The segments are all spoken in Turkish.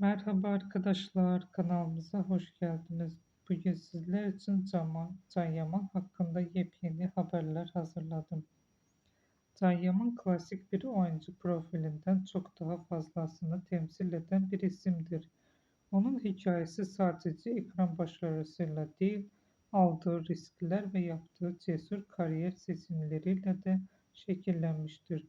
Merhaba arkadaşlar, kanalımıza hoş geldiniz. Bugün sizler için Can Yaman hakkında yepyeni haberler hazırladım. Can Yaman klasik bir oyuncu profilinden çok daha fazlasını temsil eden bir isimdir. Onun hikayesi sadece ekran başarısıyla değil, aldığı riskler ve yaptığı cesur kariyer seçimleriyle de şekillenmiştir.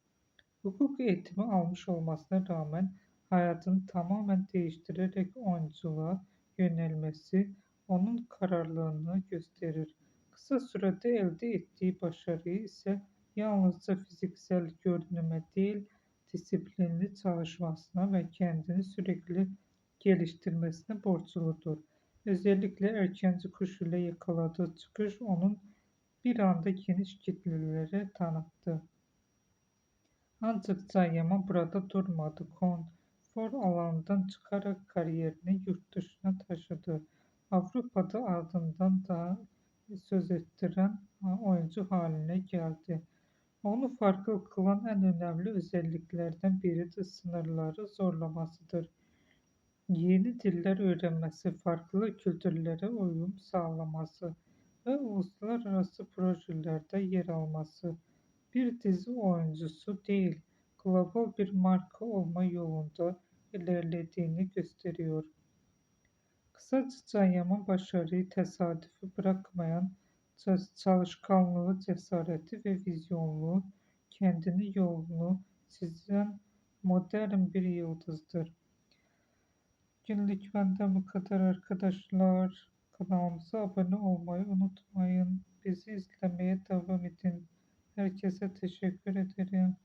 Hukuk eğitimi almış olmasına rağmen hayatını tamamen değiştirerek oyunculuğa yönelmesi onun kararlılığını gösterir. Kısa sürede elde ettiği başarıyı ise yalnızca fiziksel görünüme değil, disiplinli çalışmasına ve kendini sürekli geliştirmesine borçludur. Özellikle erkenci koşuyla yakaladığı çıkış onun bir anda geniş kitlelere tanıttı. Ancak Can burada durmadı. Konfor alanından çıkarak kariyerini yurt dışına taşıdı. Avrupa'da ardından da söz ettiren oyuncu haline geldi. Onu farklı kılan en önemli özelliklerden biri de sınırları zorlamasıdır. Yeni diller öğrenmesi, farklı kültürlere uyum sağlaması ve uluslararası projelerde yer alması bir dizi oyuncusu değil, global bir marka olma yolunda ilerlediğini gösteriyor. Kısaca Can Yaman başarıyı tesadüfe bırakmayan, çalışkanlığı, cesareti ve vizyonlu, kendini yolunu çizen modern bir yıldızdır. Günlük benden bu kadar arkadaşlar. Kanalımıza abone olmayı unutmayın. Bizi izlemeye devam edin. Herkese teşekkür ederim.